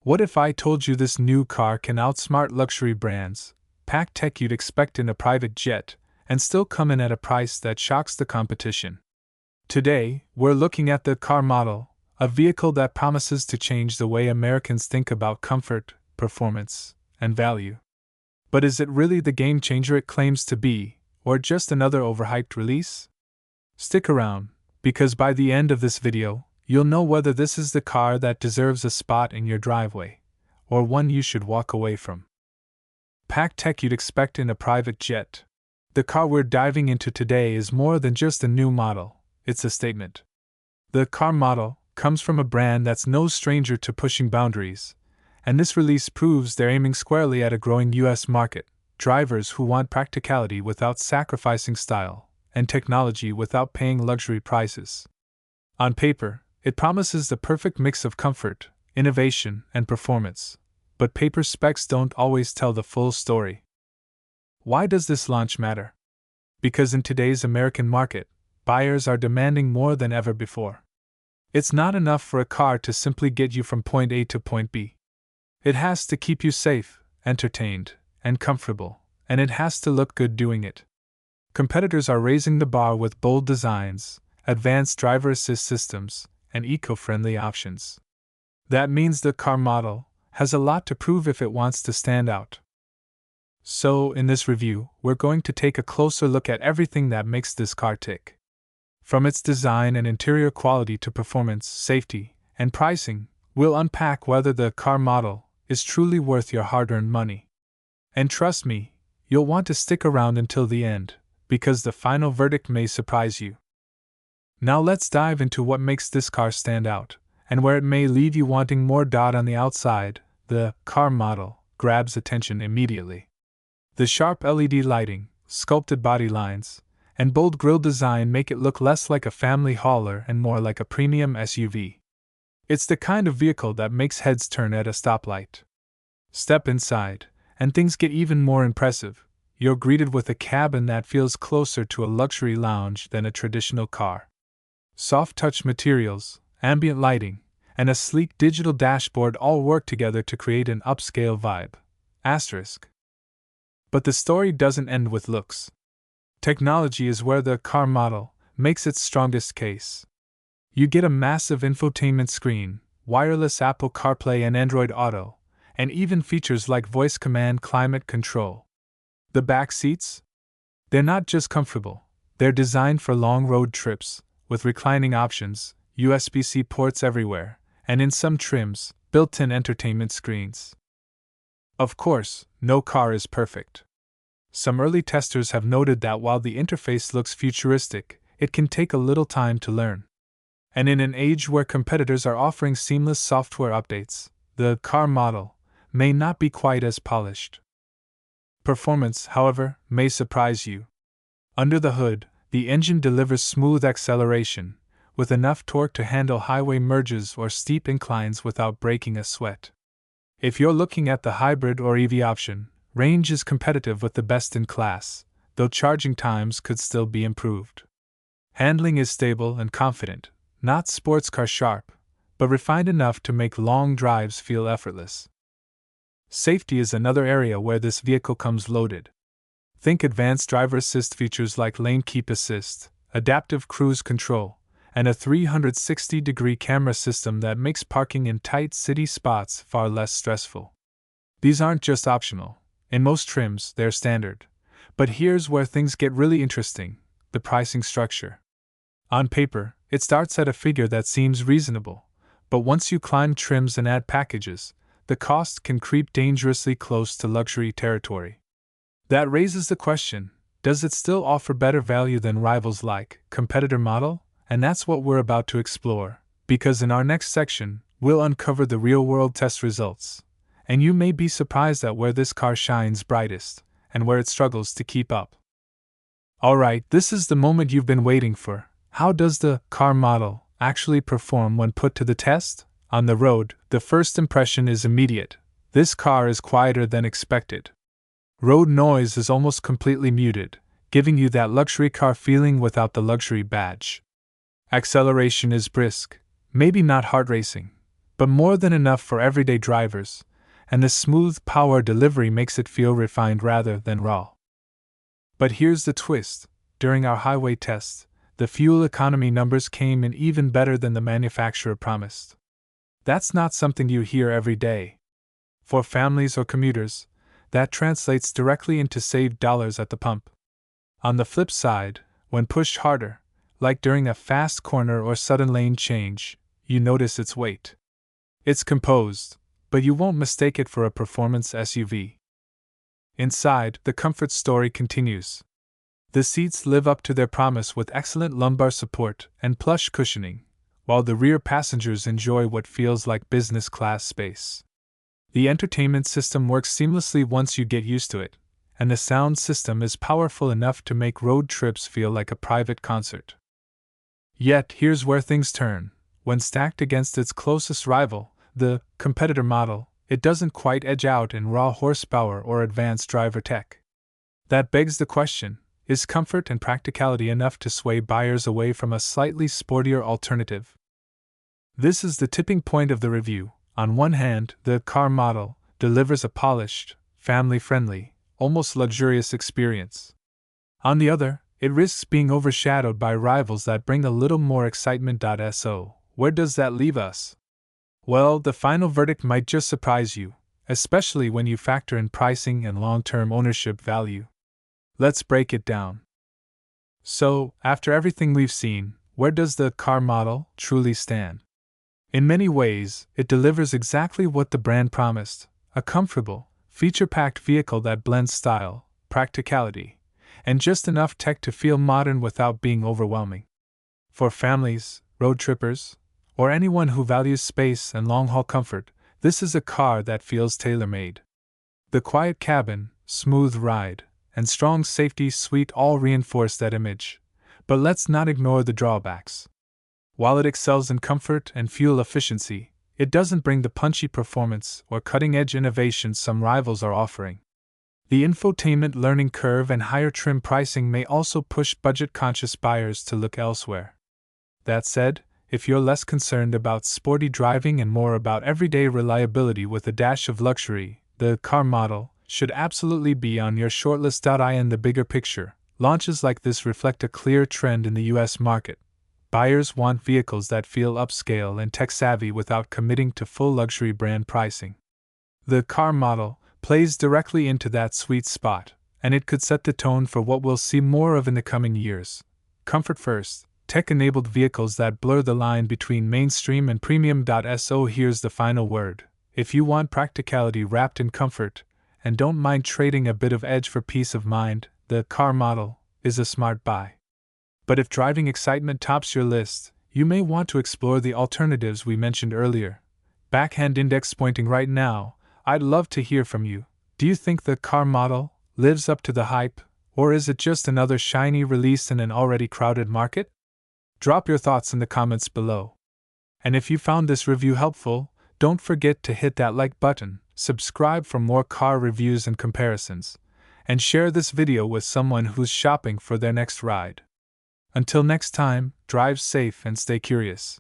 What if I told you this new car can outsmart luxury brands, pack tech you'd expect in a private jet, and still come in at a price that shocks the competition? Today, we're looking at the car model, a vehicle that promises to change the way Americans think about comfort, performance, and value. But is it really the game changer it claims to be, or just another overhyped release? Stick around, because by the end of this video, you'll know whether this is the car that deserves a spot in your driveway, or one you should walk away from. Pack tech you'd expect in a private jet. The car we're diving into today is more than just a new model, it's a statement. The car model comes from a brand that's no stranger to pushing boundaries, and this release proves they're aiming squarely at a growing US market, drivers who want practicality without sacrificing style, and technology without paying luxury prices. On paper, it promises the perfect mix of comfort, innovation, and performance, but paper specs don't always tell the full story. Why does this launch matter? Because in today's American market, buyers are demanding more than ever before. It's not enough for a car to simply get you from point A to point B. It has to keep you safe, entertained, and comfortable, and it has to look good doing it. Competitors are raising the bar with bold designs, advanced driver assist systems, and eco-friendly options. That means the car model has a lot to prove if it wants to stand out. So, in this review, we're going to take a closer look at everything that makes this car tick. From its design and interior quality to performance, safety, and pricing, we'll unpack whether the car model is truly worth your hard-earned money. And trust me, you'll want to stick around until the end, because the final verdict may surprise you. Now let's dive into what makes this car stand out, and where it may leave you wanting more. On the outside, the car model grabs attention immediately. The sharp LED lighting, sculpted body lines, and bold grille design make it look less like a family hauler and more like a premium SUV. It's the kind of vehicle that makes heads turn at a stoplight. Step inside, and things get even more impressive. You're greeted with a cabin that feels closer to a luxury lounge than a traditional car. Soft touch materials, ambient lighting, and a sleek digital dashboard all work together to create an upscale vibe. But the story doesn't end with looks. Technology is where the car model makes its strongest case. You get a massive infotainment screen, wireless Apple CarPlay and Android Auto, and even features like voice command climate control. The back seats? They're not just comfortable, they're designed for long road trips, with reclining options, USB-C ports everywhere, and in some trims, built-in entertainment screens. Of course, no car is perfect. Some early testers have noted that while the interface looks futuristic, it can take a little time to learn. And in an age where competitors are offering seamless software updates, the car model may not be quite as polished. Performance, however, may surprise you. Under the hood, the engine delivers smooth acceleration, with enough torque to handle highway merges or steep inclines without breaking a sweat. If you're looking at the hybrid or EV option, range is competitive with the best in class, though charging times could still be improved. Handling is stable and confident, not sports car sharp, but refined enough to make long drives feel effortless. Safety is another area where this vehicle comes loaded. Think advanced driver assist features like lane keep assist, adaptive cruise control, and a 360-degree camera system that makes parking in tight city spots far less stressful. These aren't just optional. In most trims, they're standard. But here's where things get really interesting: the pricing structure. On paper, it starts at a figure that seems reasonable, but once you climb trims and add packages, the cost can creep dangerously close to luxury territory. That raises the question, does it still offer better value than rivals like competitor model? And that's what we're about to explore, because in our next section, we'll uncover the real-world test results, and you may be surprised at where this car shines brightest, and where it struggles to keep up. Alright, this is the moment you've been waiting for. How does the car model actually perform when put to the test? On the road, the first impression is immediate. This car is quieter than expected. Road noise is almost completely muted, giving you that luxury car feeling without the luxury badge. Acceleration is brisk, maybe not heart racing, but more than enough for everyday drivers, and the smooth power delivery makes it feel refined rather than raw. But here's the twist: during our highway test, the fuel economy numbers came in even better than the manufacturer promised. That's not something you hear every day. For families or commuters, that translates directly into saved dollars at the pump. On the flip side, when pushed harder, like during a fast corner or sudden lane change, you notice its weight. It's composed, but you won't mistake it for a performance SUV. Inside, the comfort story continues. The seats live up to their promise with excellent lumbar support and plush cushioning, while the rear passengers enjoy what feels like business class space. The entertainment system works seamlessly once you get used to it, and the sound system is powerful enough to make road trips feel like a private concert. Yet, here's where things turn. When stacked against its closest rival, the competitor model, it doesn't quite edge out in raw horsepower or advanced driver tech. That begs the question: is comfort and practicality enough to sway buyers away from a slightly sportier alternative? This is the tipping point of the review. On one hand, the car model delivers a polished, family-friendly, almost luxurious experience. On the other, it risks being overshadowed by rivals that bring a little more excitement. So, where does that leave us? Well, the final verdict might just surprise you, especially when you factor in pricing and long-term ownership value. Let's break it down. So, after everything we've seen, where does the car model truly stand? In many ways, it delivers exactly what the brand promised: a comfortable, feature-packed vehicle that blends style, practicality, and just enough tech to feel modern without being overwhelming. For families, road trippers, or anyone who values space and long-haul comfort, this is a car that feels tailor-made. The quiet cabin, smooth ride, and strong safety suite all reinforce that image, but let's not ignore the drawbacks. While it excels in comfort and fuel efficiency, it doesn't bring the punchy performance or cutting-edge innovation some rivals are offering. The infotainment learning curve and higher trim pricing may also push budget-conscious buyers to look elsewhere. That said, if you're less concerned about sporty driving and more about everyday reliability with a dash of luxury, the car model should absolutely be on your shortlist. In the bigger picture, launches like this reflect a clear trend in the US market. Buyers want vehicles that feel upscale and tech-savvy without committing to full luxury brand pricing. The car model plays directly into that sweet spot, and it could set the tone for what we'll see more of in the coming years. Comfort first, tech-enabled vehicles that blur the line between mainstream and premium. So here's the final word: if you want practicality wrapped in comfort, and don't mind trading a bit of edge for peace of mind, the car model is a smart buy. But if driving excitement tops your list, you may want to explore the alternatives we mentioned earlier. Backhand index pointing right now, I'd love to hear from you. Do you think the car model lives up to the hype, or is it just another shiny release in an already crowded market? Drop your thoughts in the comments below. And if you found this review helpful, don't forget to hit that like button, subscribe for more car reviews and comparisons, and share this video with someone who's shopping for their next ride. Until next time, drive safe and stay curious.